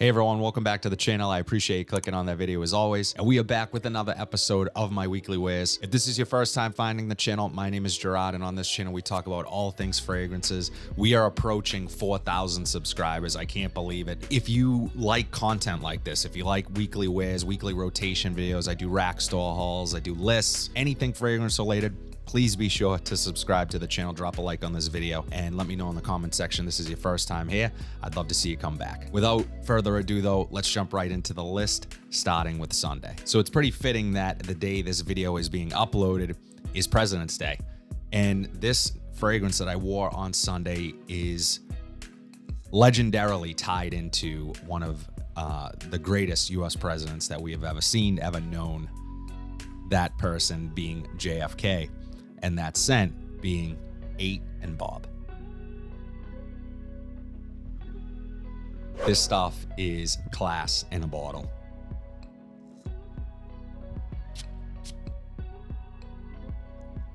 Hey everyone, welcome back to the channel. I appreciate you clicking on that video as always. And we are back with another episode of my weekly wares. If this is your first time finding the channel, my name is Gerard, and on this channel we talk about all things fragrances. We are approaching 4,000 subscribers. I can't believe it. If you like content like this, if you like weekly wares, weekly rotation videos, I do rack store hauls, I do lists, anything fragrance related, please be sure to subscribe to the channel, drop a like on this video, and let me know in the comment section this is your first time here. I'd love to see you come back. Without further ado though, let's jump right into the list, starting with Sunday. So it's pretty fitting that the day this video is being uploaded is President's Day. And this fragrance that I wore on Sunday is legendarily tied into one of the greatest US presidents that we have ever seen, ever known. That person being JFK. And that scent being 8 and Bob. This stuff is class in a bottle.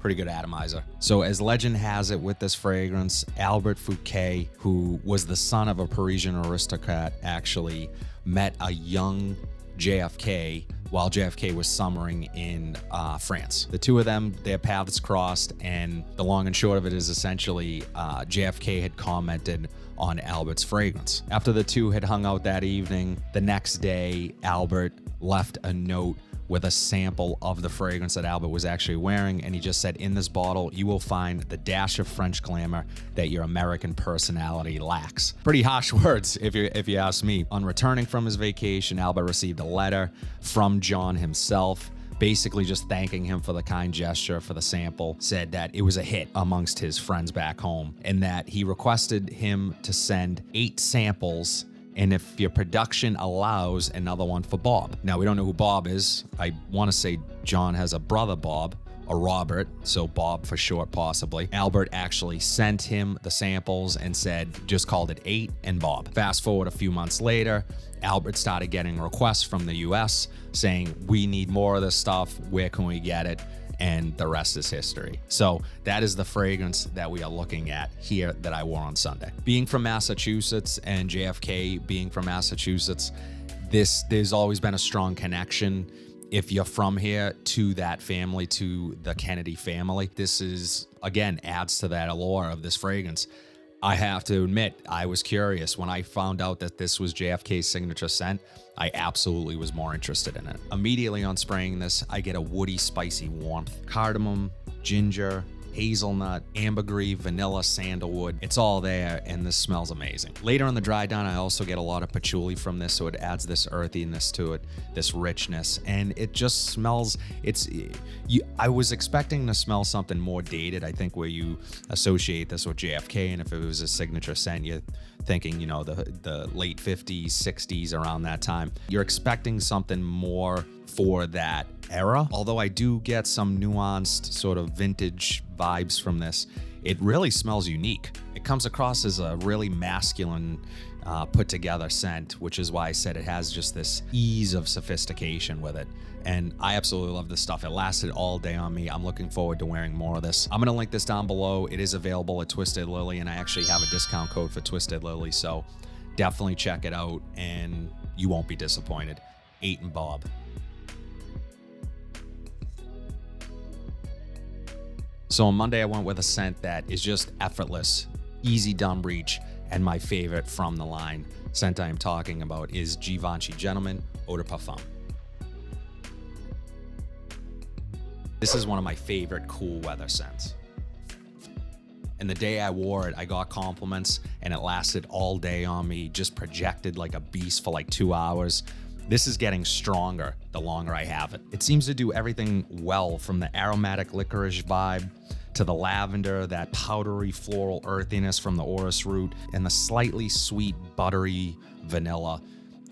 Pretty good atomizer. So as legend has it with this fragrance, Albert Fouquet, who was the son of a Parisian aristocrat, actually met a young JFK while JFK was summering in France. The two of them, their paths crossed, and the long and short of it is essentially JFK had commented on Albert's fragrance. After the two had hung out that evening, the next day, Albert left a note with a sample of the fragrance that Albert was actually wearing, and he just said, in this bottle, you will find the dash of French glamour that your American personality lacks. Pretty harsh words, if you ask me. On returning from his vacation, Albert received a letter from John himself, basically just thanking him for the kind gesture, for the sample, said that it was a hit amongst his friends back home, and that he requested him to send 8 samples, and if your production allows, another one for Bob. Now, we don't know who Bob is. I want to say John has a brother, Bob, or Robert, so Bob for short, possibly. Albert actually sent him the samples and said, just called it 8 and Bob. Fast forward a few months later, Albert started getting requests from the US saying, we need more of this stuff. Where can we get it? And the rest is history. So that is the fragrance that we are looking at here that I wore on Sunday. Being from Massachusetts and JFK being from Massachusetts, there's always been a strong connection, if you're from here, to that family, to the Kennedy family. This is, again, adds to that allure of this fragrance. I have to admit, I was curious. When I found out that this was JFK's signature scent, I absolutely was more interested in it. Immediately on spraying this, I get a woody, spicy warmth. Cardamom, ginger, hazelnut, ambergris, vanilla, sandalwood. It's all there, and this smells amazing. Later on the dry down, I also get a lot of patchouli from this, so it adds this earthiness to it, this richness, and it just smells, I was expecting to smell something more dated, I think, where you associate this with JFK, and if it was a signature scent, you're thinking, you know, the late 50s, 60s, around that time. You're expecting something more for that era. Although I do get some nuanced sort of vintage vibes from this, it really smells unique. It comes across as a really masculine, put together scent, which is why I said it has just this ease of sophistication with it. And I absolutely love this stuff. It lasted all day on me. I'm looking forward to wearing more of this. I'm gonna link this down below. It is available at Twisted Lily, and I actually have a discount code for Twisted Lily, so definitely check it out and you won't be disappointed. 8 and Bob. So on Monday, I went with a scent that is just effortless, easy dumb reach, and my favorite from the line. Scent I am talking about is Givenchy Gentleman Eau de Parfum. This is one of my favorite cool weather scents. And the day I wore it, I got compliments, and it lasted all day on me, just projected like a beast for like 2 hours. This is getting stronger the longer I have it. It seems to do everything well, from the aromatic licorice vibe to the lavender, that powdery floral earthiness from the orris root, and the slightly sweet buttery vanilla.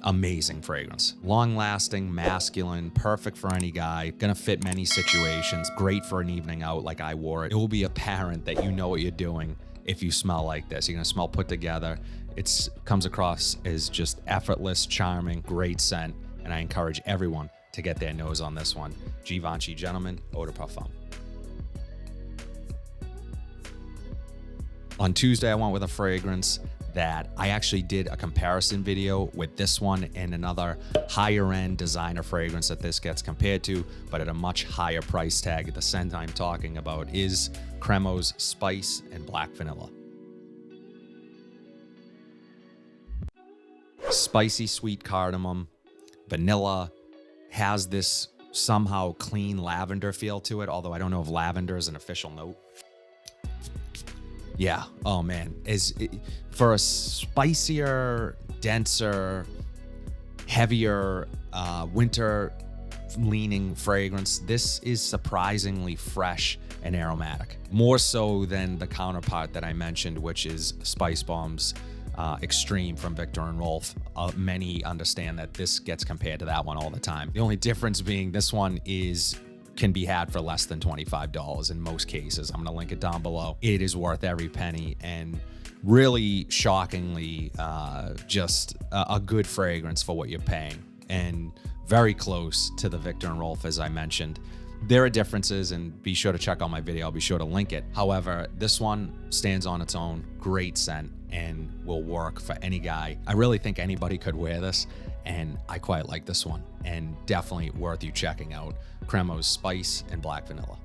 Amazing fragrance. Long-lasting, masculine, perfect for any guy, gonna fit many situations, great for an evening out like I wore it. It will be apparent that you know what you're doing if you smell like this. You're gonna smell put together. It comes across as just effortless, charming, great scent, and I encourage everyone to get their nose on this one. Givenchy Gentleman Eau de Parfum. On Tuesday, I went with a fragrance that I actually did a comparison video with this one and another higher end designer fragrance that this gets compared to, but at a much higher price tag. The scent I'm talking about is Cremo's Spice and Black Vanilla. Spicy sweet cardamom, vanilla, has this somehow clean lavender feel to it, although I don't know if lavender is an official note. Yeah, oh man, for a spicier, denser, heavier, winter-leaning fragrance, this is surprisingly fresh and aromatic. More so than the counterpart that I mentioned, which is Spice Bomb's Extreme from Viktor and Rolf. Many understand that this gets compared to that one all the time. The only difference being this one can be had for less than $25 in most cases. I'm gonna link it down below. It is worth every penny, and really shockingly just a good fragrance for what you're paying, and very close to the Viktor and Rolf, as I mentioned. There are differences, and be sure to check out my video. I'll be sure to link it. However, this one stands on its own, great scent, and will work for any guy. I really think anybody could wear this, and I quite like this one, and definitely worth you checking out. Cremo's Spice and Black Vanilla.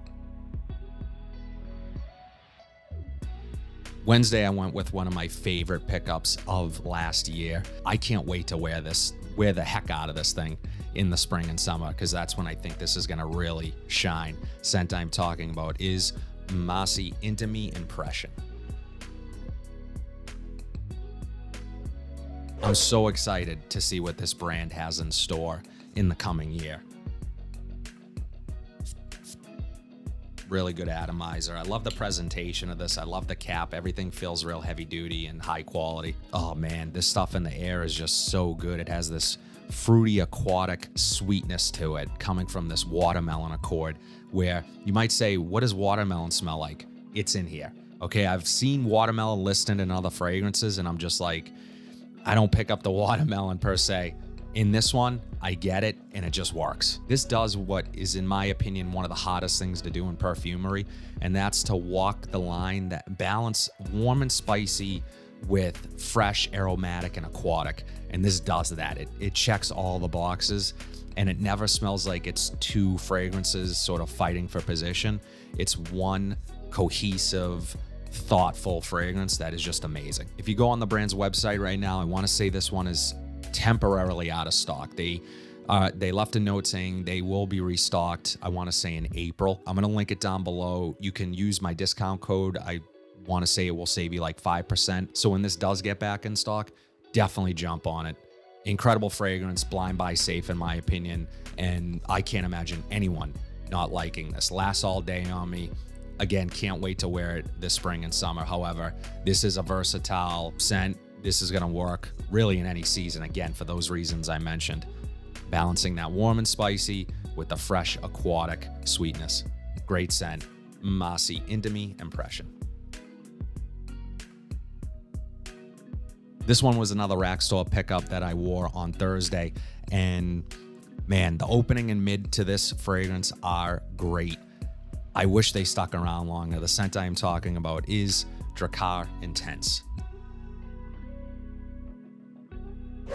Wednesday, I went with one of my favorite pickups of last year. I can't wait to wear the heck out of this thing in the spring and summer, because that's when I think this is gonna really shine. Scent I'm talking about is Massy Intimate Impression. I'm so excited to see what this brand has in store in the coming year. Really good atomizer. I love the presentation of this. I love the cap. Everything feels real heavy duty and high quality. Oh man, this stuff in the air is just so good. It has this fruity aquatic sweetness to it coming from this watermelon accord, where you might say, what does watermelon smell like? It's in here. Okay, I've seen watermelon listed in other fragrances, and I'm just like, I don't pick up the watermelon per se. In this one, I get it, and it just works. This does what is, in my opinion, one of the hottest things to do in perfumery, and that's to walk the line that balance warm and spicy with fresh, aromatic, and aquatic. And this does that. It checks all the boxes, and it never smells like it's two fragrances sort of fighting for position. It's one cohesive, thoughtful fragrance that is just amazing. If you go on the brand's website right now, I want to say this one is temporarily out of stock. They left a note saying they will be restocked, I want to say in April. I'm going to link it down below. You can use my discount code. I want to say it will save you like 5%. So when this does get back in stock, definitely jump on it. Incredible fragrance, blind buy safe in my opinion, and I can't imagine anyone not liking this. Lasts all day on me. Again, can't wait to wear it this spring and summer. However, this is a versatile scent. This is going to work really in any season, again, for those reasons I mentioned. Balancing that warm and spicy with the fresh aquatic sweetness. Great scent. Massy Intimate Impression. This one was another rack store pickup that I wore on Thursday, and man, the opening and mid to this fragrance are great. I wish they stuck around longer. The scent I am talking about is Drakkar Intense.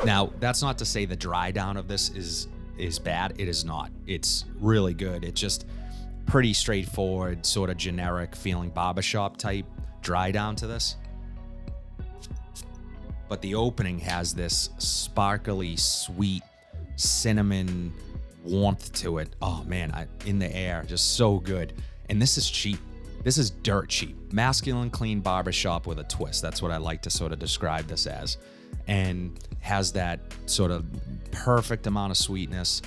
Now, that's not to say the dry down of this is bad. It is not. It's really good. It's just pretty straightforward, sort of generic feeling barbershop type dry down to this. But the opening has this sparkly, sweet cinnamon warmth to it. Oh man, in the air, just so good. And this is cheap. This is dirt cheap. Masculine, clean barbershop with a twist. That's what I like to sort of describe this as. And has that sort of perfect amount of sweetness.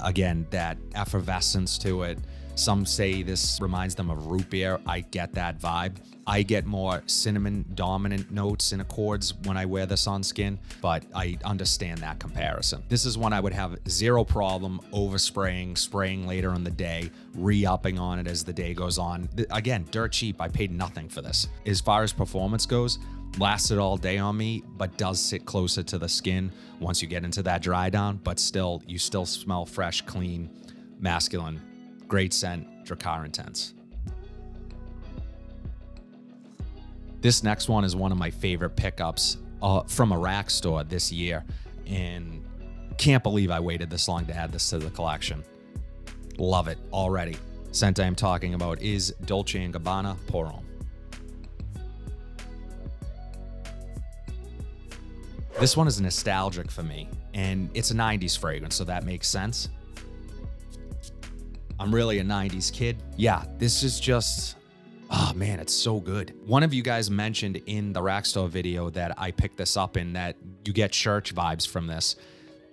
Again, that effervescence to it. Some say this reminds them of root beer. I get that vibe. I get more cinnamon dominant notes and accords when I wear this on skin, but I understand that comparison. This is one I would have zero problem overspraying, spraying later in the day, re-upping on it as the day goes on. Again, dirt cheap. I paid nothing for this. As far as performance goes, lasted all day on me, but does sit closer to the skin once you get into that dry down, but still, you still smell fresh, clean, masculine. Great scent, Drakkar Intense. This next one is one of my favorite pickups from a rack store this year, and can't believe I waited this long to add this to the collection. Love it already. Scent I am talking about is Dolce & Gabbana Pour Homme. This one is nostalgic for me, and it's a 90s fragrance, so that makes sense. I'm really a 90s kid. Yeah, this is just, oh man, it's so good. One of you guys mentioned in the rack store video that I picked this up in, that you get church vibes from this.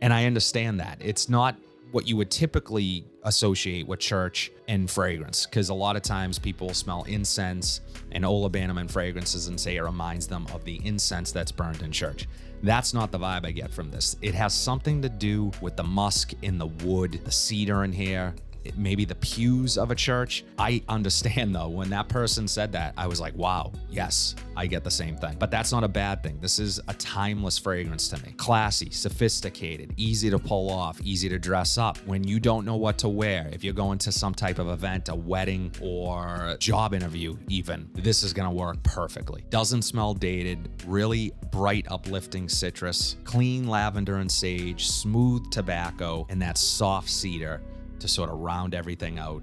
And I understand that. It's not what you would typically associate with church and fragrance, because a lot of times people will smell incense and olibanum fragrances and say it reminds them of the incense that's burned in church. That's not the vibe I get from this. It has something to do with the musk in the wood, the cedar in here, maybe the pews of a church. I understand though, when that person said that, I was like, wow, yes, I get the same thing. But that's not a bad thing. This is a timeless fragrance to me. Classy, sophisticated, easy to pull off, easy to dress up. When you don't know what to wear, if you're going to some type of event, a wedding or job interview even, this is gonna work perfectly. Doesn't smell dated, really bright, uplifting citrus, clean lavender and sage, smooth tobacco, and that soft cedar to sort of round everything out.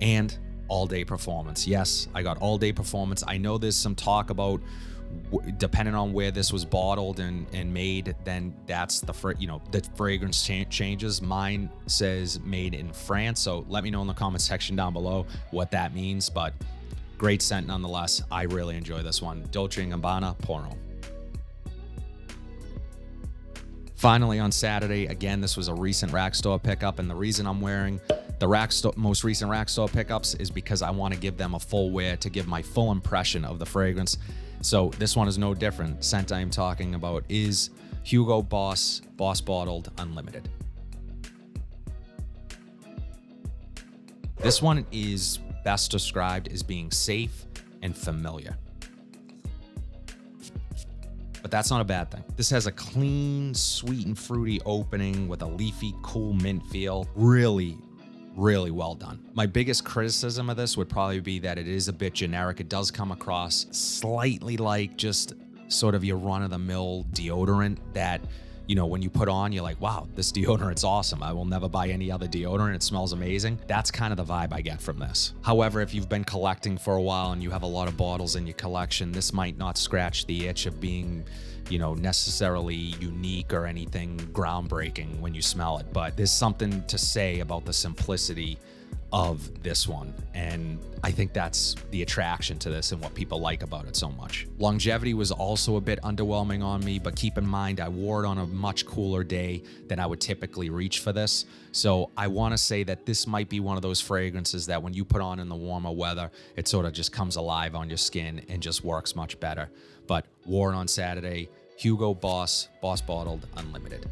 And all-day performance. Yes, I got all-day performance. I know there's some talk about depending on where this was bottled and made, then that's the fragrance changes. Mine says made in France, so let me know in the comment section down below what that means, but great scent nonetheless. I really enjoy this one. Dolce & Gabbana Pour Homme. Finally, on Saturday, again, this was a recent rack store pickup, and the reason I'm wearing the most recent rack store pickups is because I want to give them a full wear to give my full impression of the fragrance. So this one is no different. Scent I am talking about is Hugo Boss Bottled Unlimited. This one is best described as being safe and familiar. But that's not a bad thing. This has a clean, sweet and fruity opening with a leafy, cool mint feel. Really, really well done. My biggest criticism of this would probably be that it is a bit generic. It does come across slightly like just sort of your run-of-the-mill deodorant that, you know, when you put on, you're like, wow, this deodorant's awesome. I will never buy any other deodorant. It smells amazing. That's kind of the vibe I get from this. However, if you've been collecting for a while and you have a lot of bottles in your collection, this might not scratch the itch of being, you know, necessarily unique or anything groundbreaking when you smell it. But there's something to say about the simplicity of this one, and I think that's the attraction to this and what people like about it so much. Longevity was also a bit underwhelming on me, but keep in mind I wore it on a much cooler day than I would typically reach for this. So I want to say that this might be one of those fragrances that when you put on in the warmer weather, it sort of just comes alive on your skin and just works much better. But wore it on Saturday. Hugo Boss Bottled Unlimited.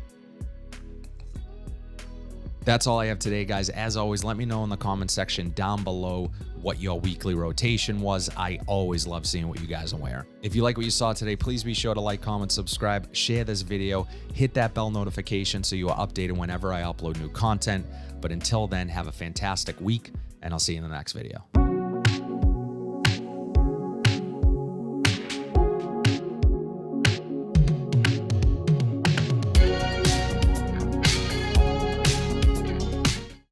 That's all I have today, guys. As always, let me know in the comment section down below what your weekly rotation was. I always love seeing what you guys are wearing. If you like what you saw today, please be sure to like, comment, subscribe, share this video, hit that bell notification so you are updated whenever I upload new content. But until then, have a fantastic week, and I'll see you in the next video.